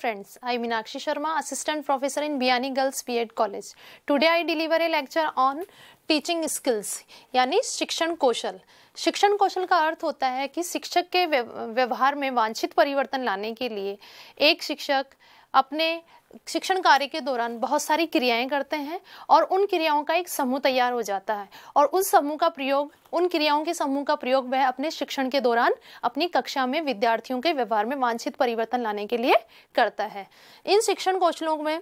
friends, I am Meenakshi Sharma, Assistant Professor in Biyani Girls B.Ed College. Today I deliver a lecture on teaching skills यानी शिक्षण कौशल। शिक्षण कौशल का अर्थ होता है कि शिक्षक के व्यवहार में वांछित परिवर्तन लाने के लिए एक शिक्षक अपने शिक्षण कार्य के दौरान बहुत सारी क्रियाएं करते हैं और उन क्रियाओं का एक समूह तैयार हो जाता है और उन क्रियाओं के समूह का प्रयोग वह अपने शिक्षण के दौरान अपनी कक्षा में विद्यार्थियों के व्यवहार में वांछित परिवर्तन लाने के लिए करता है। इन शिक्षण कौशलों में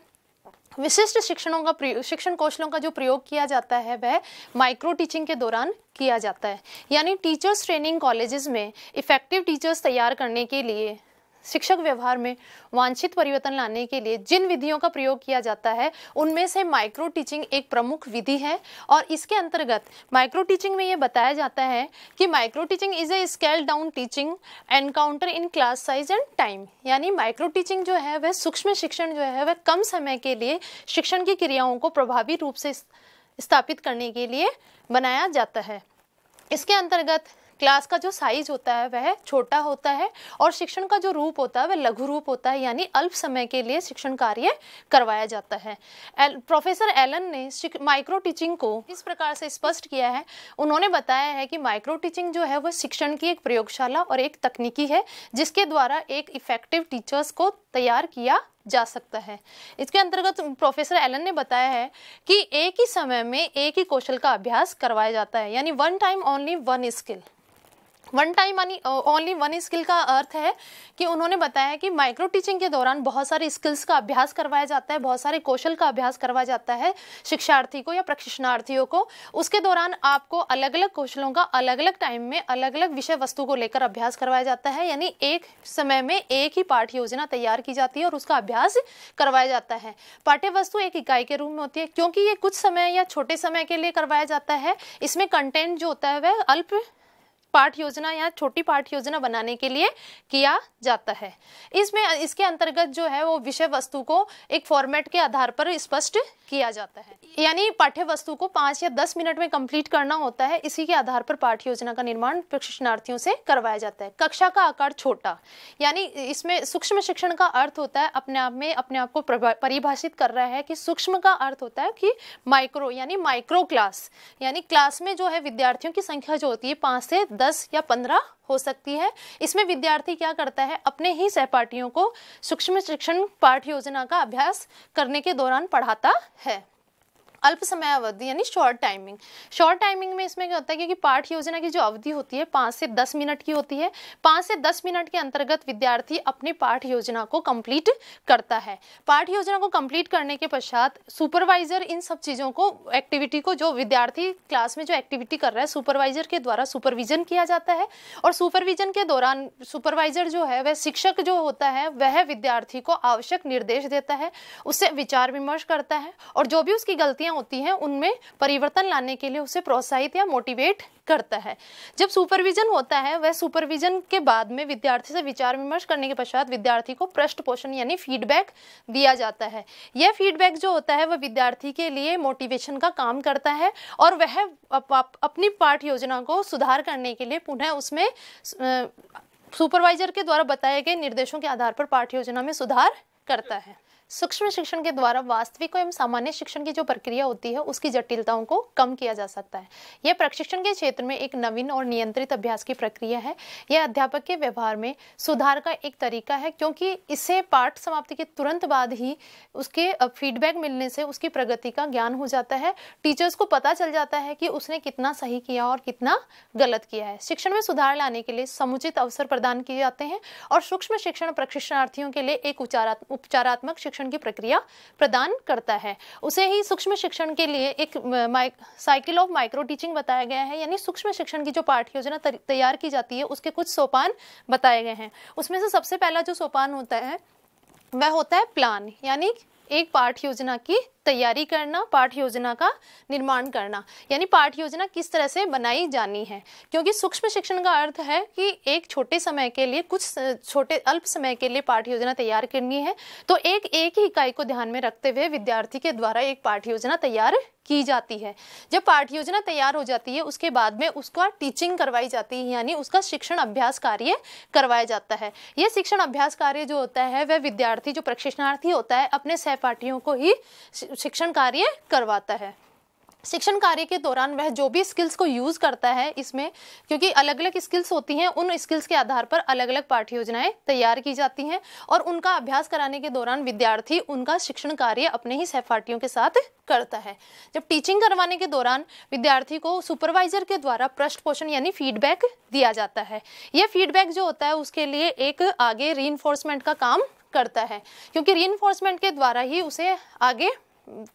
विशिष्ट शिक्षण कौशलों का जो प्रयोग किया जाता है वह माइक्रो टीचिंग के दौरान किया जाता है। यानी टीचर्स ट्रेनिंग कॉलेजेस में इफेक्टिव टीचर्स तैयार करने के लिए शिक्षक व्यवहार में वांछित परिवर्तन लाने के लिए जिन विधियों का प्रयोग किया जाता है उनमें से माइक्रो टीचिंग एक प्रमुख विधि है। और इसके अंतर्गत माइक्रो टीचिंग में ये बताया जाता है कि micro teaching is a scale down teaching encounter in class size and time. यानी माइक्रो टीचिंग जो है वह सूक्ष्म शिक्षण जो है वह कम समय के लिए शिक्षण की क्रियाओं को प्रभावी रूप से स्थापित करने के लिए बनाया जाता है। इसके अंतर्गत क्लास का जो साइज होता है वह छोटा होता है और शिक्षण का जो रूप होता है वह लघु रूप होता है, यानी अल्प समय के लिए शिक्षण कार्य करवाया जाता है। प्रोफेसर एलन ने माइक्रो टीचिंग को इस प्रकार से स्पष्ट किया है। उन्होंने बताया है कि माइक्रो टीचिंग जो है वह शिक्षण की एक प्रयोगशाला और एक तकनीकी है जिसके द्वारा एक इफेक्टिव टीचर्स को तैयार किया जा सकता है। इसके अंतर्गत प्रोफेसर एलन ने बताया है कि एक ही समय में एक ही कौशल का अभ्यास करवाया जाता है, यानी one time only one skill. One time यानी ओनली वन स्किल का अर्थ है कि उन्होंने बताया कि माइक्रो टीचिंग के दौरान बहुत सारे स्किल्स का अभ्यास करवाया जाता है, बहुत सारे कौशल का अभ्यास करवाया जाता है शिक्षार्थी को या प्रशिक्षणार्थियों को। उसके दौरान आपको अलग अलग कौशलों का अलग अलग टाइम में अलग अलग विषय वस्तु को लेकर अभ्यास करवाया जाता है, यानी एक समय में एक ही पाठ्य योजना तैयार की जाती है और उसका अभ्यास करवाया जाता है। पाठ्य वस्तु एक इकाई के रूप में होती है। क्योंकि ये कुछ समय या छोटे समय के लिए करवाया जाता है, इसमें कंटेंट जो होता है वह अल्प पाठ योजना या छोटी पाठ योजना बनाने के लिए किया जाता है। इसके अंतर्गत जो है वो विषय वस्तु को एक फॉर्मेट के आधार पर स्पष्ट किया जाता है, यानी पाठ्य वस्तु को 5 या 10 मिनट में कंप्लीट करना होता है। इसी के आधार पर पाठ्य योजना का निर्माण प्रशिक्षणार्थियों से करवाया जाता है। कक्षा का आकार छोटा, यानी इसमें सूक्ष्म शिक्षण का अर्थ होता है अपने आप को परिभाषित कर रहा है कि सूक्ष्म का अर्थ होता है कि माइक्रो, यानी माइक्रो क्लास, यानी क्लास में जो है विद्यार्थियों की संख्या जो होती है 5 से 10 या 15 हो सकती है। इसमें विद्यार्थी क्या करता है, अपने ही सहपाठियों को सूक्ष्म शिक्षण पाठ्य योजना का अभ्यास करने के दौरान पढ़ाता है। अल्प समय अवधि यानी शॉर्ट टाइमिंग में इसमें क्या होता है, क्योंकि पाठ्य योजना की जो अवधि होती है 5 से 10 मिनट की होती है। 5 से 10 मिनट के अंतर्गत विद्यार्थी अपनी पाठ्य योजना को कंप्लीट करता है। पाठ्य योजना को कंप्लीट करने के पश्चात सुपरवाइजर इन सब चीज़ों को, एक्टिविटी को, जो विद्यार्थी क्लास में जो एक्टिविटी कर रहा है सुपरवाइजर के द्वारा सुपरविजन किया जाता है। और सुपरविजन के दौरान सुपरवाइजर जो है वह शिक्षक जो होता है वह विद्यार्थी को आवश्यक निर्देश देता है, उससे विचार विमर्श करता है और जो भी उसकी गलतियां होती हैं उनमें परिवर्तन लाने के लिए उसे प्रोत्साहित या मोटिवेट करता है। जब सुपरविजन होता है वह सुपरविजन के बाद में विद्यार्थी से विचार विमर्श करने के पश्चात विद्यार्थी को पृष्ठ पोषण यानी फीडबैक दिया जाता है। यह फीडबैक जो होता है वह विद्यार्थी के लिए मोटिवेशन का काम करता है और वह अपनी पाठ्य योजना को सुधार करने के लिए पुनः उसमें सुपरवाइजर के द्वारा बताए गए निर्देशों के आधार पर पाठ्य योजना में सुधार करता है। सूक्ष्म शिक्षण के द्वारा वास्तविक एवं सामान्य शिक्षण की जो प्रक्रिया होती है उसकी जटिलताओं को कम किया जा सकता है। यह प्रशिक्षण के क्षेत्र में एक नवीन और नियंत्रित अभ्यास की प्रक्रिया है। यह अध्यापक के व्यवहार में सुधार का एक तरीका है, क्योंकि इससे पाठ समाप्ति के तुरंत बाद ही उसके फीडबैक मिलने से उसकी प्रगति का ज्ञान हो जाता है। टीचर्स को पता चल जाता है कि उसने कितना सही किया और कितना गलत किया है। शिक्षण में सुधार लाने के लिए समुचित अवसर प्रदान किए जाते हैं और सूक्ष्म शिक्षण प्रशिक्षणार्थियों के लिए एक उपचारात्मक शिक्षण की प्रक्रिया प्रदान करता है। उसे ही सूक्ष्म शिक्षण के लिए एक साइकिल ऑफ माइक्रो टीचिंग बताया गया है, यानी सूक्ष्म शिक्षण की जो पाठ्य योजना तैयार की जाती है उसके कुछ सोपान बताए गए हैं। उसमें से सबसे पहला जो सोपान होता है वह होता है प्लान, यानी एक पाठ्य योजना की तैयारी करना, पाठ्य योजना का निर्माण करना, यानी पाठ्य योजना किस तरह से बनाई जानी है। क्योंकि सूक्ष्म शिक्षण का अर्थ है कि एक छोटे समय के लिए, कुछ छोटे अल्प समय के लिए पाठ्य योजना तैयार करनी है। तो एक ही इकाई को ध्यान में रखते हुए विद्यार्थी के द्वारा एक पाठ्य योजना तैयार की जाती है। जब पाठ्य योजना तैयार हो जाती है उसके बाद में उसका टीचिंग करवाई जाती है, यानी उसका शिक्षण अभ्यास कार्य करवाया जाता है। यह शिक्षण अभ्यास कार्य जो होता है वह विद्यार्थी, जो प्रशिक्षणार्थी होता है, अपने सहपाठियों को ही शिक्षण कार्य करवाता है। शिक्षण कार्य के दौरान वह जो भी स्किल्स को यूज करता है इसमें, क्योंकि अलग अलग स्किल्स होती हैं, उन स्किल्स के आधार पर अलग अलग पाठ्य योजनाएं तैयार की जाती हैं और उनका अभ्यास कराने के दौरान विद्यार्थी उनका शिक्षण कार्य अपने ही सहपाठियों के साथ करता है। जब टीचिंग करवाने के दौरान विद्यार्थी को सुपरवाइजर के द्वारा पृष्ठ पोषण यानी फीडबैक दिया जाता है। यह फीडबैक जो होता है उसके लिए एक आगे रीइंफोर्समेंट का काम करता है, क्योंकि रीइंफोर्समेंट के द्वारा ही उसे आगे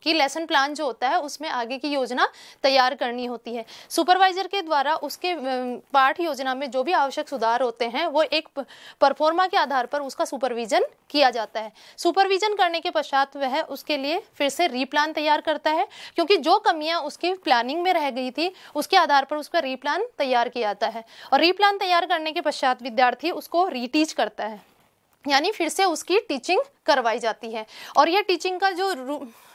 की लेसन प्लान जो होता है उसमें आगे की योजना तैयार करनी होती है। सुपरवाइजर के द्वारा उसके पाठ योजना में जो भी आवश्यक सुधार होते हैं वो एक परफॉर्मा के आधार पर उसका सुपरविजन किया जाता है। सुपरविजन करने के पश्चात वह उसके लिए फिर से रीप्लान तैयार करता है, क्योंकि जो कमियां उसकी प्लानिंग में रह गई थी उसके आधार पर उसका रीप्लान तैयार किया जाता है। और रीप्लान तैयार करने के पश्चात विद्यार्थी उसको रीटीच करता है, यानी फिर से उसकी टीचिंग करवाई जाती है। और यह टीचिंग का जो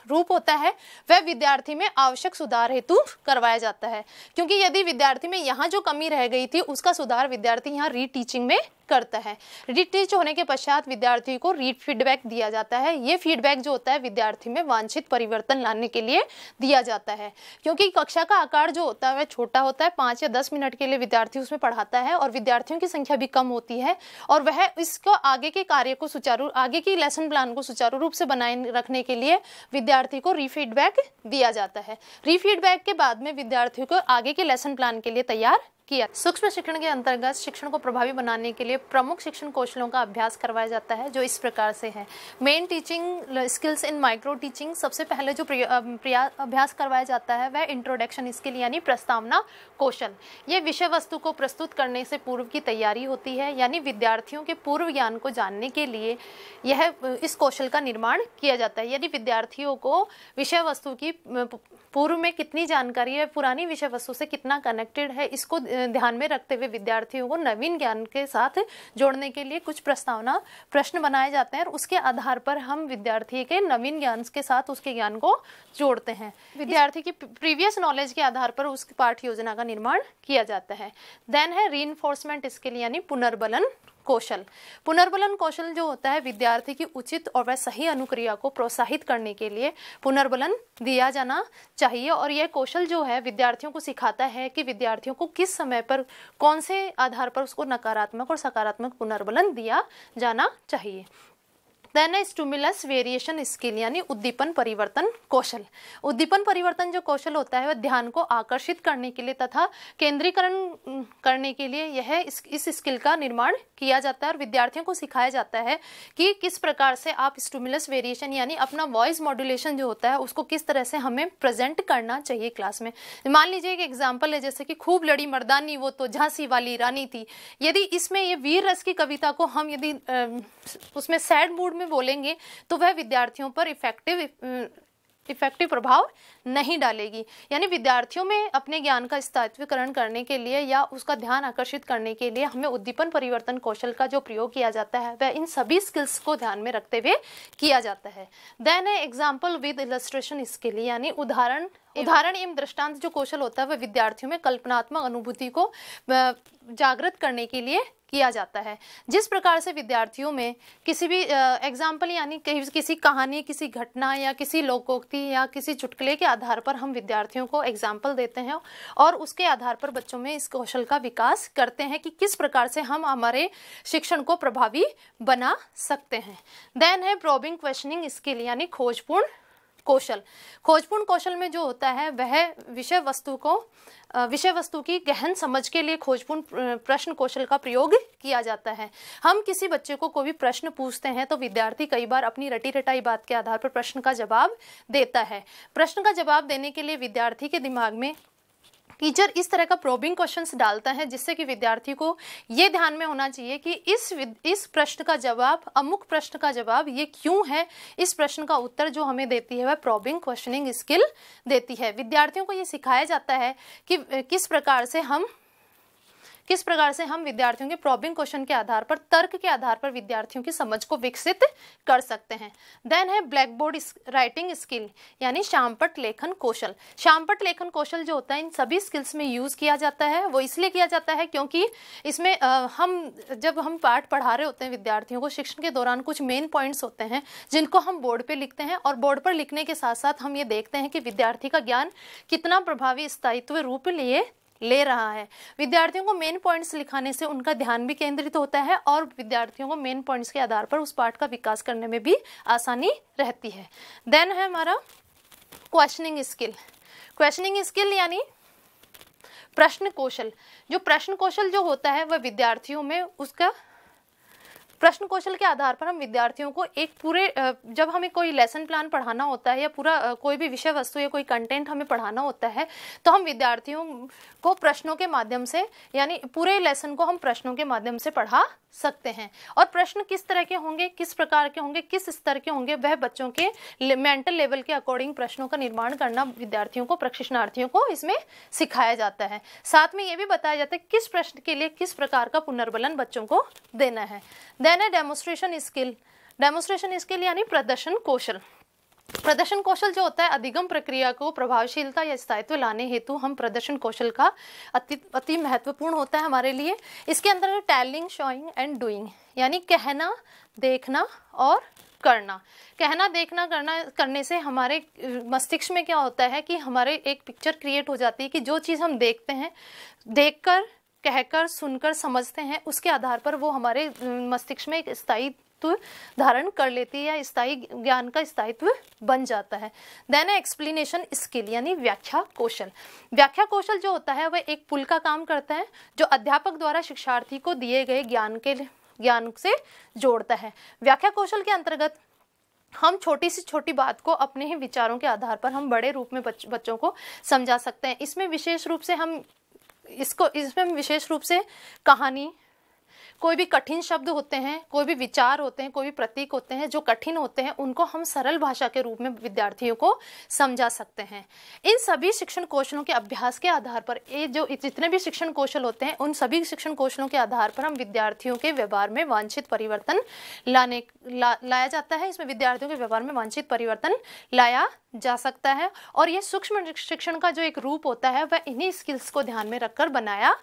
रूप होता है वह विद्यार्थी में आवश्यक सुधार हेतु करवाया जाता है, क्योंकि यदि विद्यार्थी में यहाँ जो कमी रह गई थी उसका सुधार विद्यार्थी यहाँ रीटीचिंग में करता है। रीटीच होने के पश्चात विद्यार्थी को रीड फीडबैक दिया जाता है। ये फीडबैक जो होता है विद्यार्थी में वांछित परिवर्तन लाने के लिए दिया जाता है, क्योंकि कक्षा का आकार जो होता है वह छोटा होता है। 5 या 10 मिनट के लिए विद्यार्थी उसमें पढ़ाता है और विद्यार्थियों की संख्या भी कम होती है और वह इसको आगे के कार्य को आगे की लेसन प्लान को सुचारू रूप से बनाए रखने के लिए विद्यार्थी को रीफीडबैक दिया जाता है। रीफीडबैक के बाद में विद्यार्थियों को आगे के लेसन प्लान के लिए तैयार किया। सूक्ष्म शिक्षण के अंतर्गत शिक्षण को प्रभावी बनाने के लिए प्रमुख शिक्षण कौशलों का अभ्यास करवाया जाता है, जो इस प्रकार से है। Main teaching skills in micro teaching, सबसे पहले जो अभ्यास करवाया जाता है वह इंट्रोडक्शन स्किल यानी प्रस्तावना कौशल। यह विषय वस्तु को प्रस्तुत करने से पूर्व की तैयारी होती है, यानी विद्यार्थियों के पूर्व ज्ञान को जानने के लिए इस कौशल का निर्माण किया जाता है। यदि विद्यार्थियों को विषय वस्तु की पूर्व में कितनी जानकारी है, पुरानी विषय वस्तु से कितना कनेक्टेड है, इसको ध्यान में रखते हुए विद्यार्थियों को नवीन ज्ञान के साथ जोड़ने के लिए कुछ प्रस्तावना प्रश्न बनाए जाते हैं और उसके आधार पर हम विद्यार्थी के नवीन ज्ञान के साथ उसके ज्ञान को जोड़ते हैं। विद्यार्थी की प्रीवियस नॉलेज के आधार पर उसकी पाठ्य योजना का निर्माण किया जाता है। देन है रीइंफोर्समेंट स्किल यानी पुनर्बलन कौशल। पुनर्बलन कौशल जो होता है विद्यार्थी की उचित और वह सही अनुक्रिया को प्रोत्साहित करने के लिए पुनर्बलन दिया जाना चाहिए। और यह कौशल जो है विद्यार्थियों को सिखाता है कि विद्यार्थियों को किस समय पर कौन से आधार पर उसको नकारात्मक और सकारात्मक पुनर्बलन दिया जाना चाहिए। देन है स्टिमुलस वेरिएशन स्किल यानी उद्दीपन परिवर्तन कौशल। उद्दीपन परिवर्तन जो कौशल होता है वह ध्यान को आकर्षित करने के लिए तथा केंद्रीकरण करने के लिए इस स्किल का निर्माण किया जाता है और विद्यार्थियों को सिखाया जाता है कि किस प्रकार से आप स्टिमुलस वेरिएशन यानी अपना वॉइस मॉड्यूलेशन जो होता है उसको किस तरह से हमें प्रेजेंट करना चाहिए क्लास में। मान लीजिए एक एग्जाम्पल है, जैसे कि खूब लड़ी मर्दानी वो तो झांसी वाली रानी थी। यदि इसमें ये वीर रस की कविता को हम यदि उसमें सैड मूड में बोलेंगे तो वह विद्यार्थियों पर इफेक्टिव प्रभाव नहीं डालेगी। यानी विद्यार्थियों में अपने ज्ञान का स्थायित्वकरण करने के लिए या उसका ध्यान आकर्षित करने के लिए हमें उद्दीपन परिवर्तन कौशल का जो प्रयोग किया जाता है वह इन सभी स्किल्स को ध्यान में रखते हुए किया जाता है। देन है एग्जाम्पल विद इलस्ट्रेशन स्किल यानी उदाहरण एवं दृष्टांत जो कौशल होता है वह विद्यार्थियों में कल्पनात्मक अनुभूति को जागृत करने के लिए किया जाता है। जिस प्रकार से विद्यार्थियों में किसी भी एग्जाम्पल यानी किसी कहानी, किसी घटना या किसी लोकोक्ति या किसी चुटकुले के आधार पर हम विद्यार्थियों को एग्जाम्पल देते हैं और उसके आधार पर बच्चों में इस कौशल का विकास करते हैं कि किस प्रकार से हम हमारे शिक्षण को प्रभावी बना सकते हैं। देन है प्रोबिंग क्वेश्चनिंग स्किल यानी खोजपूर्ण कौशल। खोजपूर्ण कौशल में जो होता है वह विषय वस्तु की गहन समझ के लिए खोजपूर्ण प्रश्न कौशल का प्रयोग किया जाता है। हम किसी बच्चे को कोई भी प्रश्न पूछते हैं तो विद्यार्थी कई बार अपनी रटी रटाई बात के आधार पर प्रश्न का जवाब देता है। प्रश्न का जवाब देने के लिए विद्यार्थी के दिमाग में टीचर इस तरह का प्रोबिंग क्वेश्चंस डालता है जिससे कि विद्यार्थी को ये ध्यान में होना चाहिए कि इस प्रश्न का जवाब, अमुक प्रश्न का जवाब ये क्यों है, इस प्रश्न का उत्तर जो हमें देती है वह प्रोबिंग क्वेश्चनिंग स्किल देती है। विद्यार्थियों को ये सिखाया जाता है कि किस प्रकार से हम विद्यार्थियों के प्रोबिंग क्वेश्चन के आधार पर, तर्क के आधार पर विद्यार्थियों की समझ को विकसित कर सकते हैं। देन है ब्लैक बोर्ड राइटिंग स्किल यानी श्यामपट्ट लेखन कौशल। श्यामपट्ट लेखन कौशल जो होता है इन सभी स्किल्स में यूज किया जाता है। वो इसलिए किया जाता है क्योंकि इसमें जब हम पाठ पढ़ा रहे होते हैं विद्यार्थियों को, शिक्षण के दौरान कुछ मेन पॉइंट्स होते हैं जिनको हम बोर्ड पे लिखते हैं, और बोर्ड पर लिखने के साथ साथ हम ये देखते हैं कि विद्यार्थी का ज्ञान कितना प्रभावी स्थायित्व रूप ले रहा है। विद्यार्थियों को मेन पॉइंट्स लिखाने से उनका ध्यान भी केंद्रित होता है और विद्यार्थियों को मेन पॉइंट्स के आधार पर उस पाठ का विकास करने में भी आसानी रहती है। देन है हमारा क्वेश्चनिंग स्किल। क्वेश्चनिंग स्किल यानी प्रश्न कौशल। जो प्रश्न कौशल जो होता है वह विद्यार्थियों में, उसका प्रश्न कौशल के आधार पर हम विद्यार्थियों को एक पूरे, जब हमें कोई लेसन प्लान पढ़ाना होता है या पूरा कोई भी विषय वस्तु या कोई कंटेंट हमें पढ़ाना होता है, तो हम विद्यार्थियों को प्रश्नों के माध्यम से, यानी पूरे लेसन को हम प्रश्नों के माध्यम से पढ़ा सकते हैं। और प्रश्न किस तरह के होंगे, किस प्रकार के होंगे, किस स्तर के होंगे, वह बच्चों के मेंटल लेवल के अकॉर्डिंग प्रश्नों का निर्माण करना विद्यार्थियों को, प्रशिक्षणार्थियों को इसमें सिखाया जाता है। साथ में ये भी बताया जाता है किस प्रश्न के लिए किस प्रकार का पुनर्बलन बच्चों को देना है। देन है डेमोन्स्ट्रेशन स्किल। डेमोन्स्ट्रेशन स्किल यानी प्रदर्शन कौशल। प्रदर्शन कौशल जो होता है अधिगम प्रक्रिया को प्रभावशीलता या स्थायित्व लाने हेतु हम प्रदर्शन कौशल का अति महत्वपूर्ण होता है हमारे लिए। इसके अंदर टेलिंग, शोइंग एंड डूइंग यानी कहना, देखना और करना। कहना, देखना, करने से हमारे मस्तिष्क में क्या होता है कि हमारे एक पिक्चर क्रिएट हो जाती है कि जो चीज़ हम देखते हैं, देखकर, कहकर, सुनकर, समझते हैं, उसके आधार पर वो हमारे मस्तिष्क में एक स्थायित्व धारण कर लेती है या स्थायी ज्ञान का स्थायित्व बन जाता है। देन एक्सप्लेनेशन स्किल यानी व्याख्या कौशल। व्याख्या कौशल जो होता है वह एक पुल का काम करता है जो अध्यापक द्वारा शिक्षार्थी को दिए गए ज्ञान से जोड़ता है। व्याख्या कौशल के अंतर्गत हम छोटी से छोटी बात को अपने ही विचारों के आधार पर हम बड़े रूप में बच्चों को समझा सकते हैं। इसमें विशेष रूप से कहानी, कोई भी कठिन शब्द होते हैं, कोई भी विचार होते हैं, कोई भी प्रतीक होते हैं जो कठिन होते हैं, उनको हम सरल भाषा के रूप में विद्यार्थियों को समझा सकते हैं। इन सभी शिक्षण कौशलों के अभ्यास के आधार पर, ये जो जितने भी शिक्षण कौशल होते हैं, उन सभी शिक्षण कौशलों के आधार पर हम विद्यार्थियों के व्यवहार में वांछित परिवर्तन लाया जाता है। इसमें विद्यार्थियों के व्यवहार में वांछित परिवर्तन लाया जा सकता है और ये सूक्ष्म शिक्षण का जो एक रूप होता है वह इन्हीं स्किल्स को ध्यान में रखकर बनाया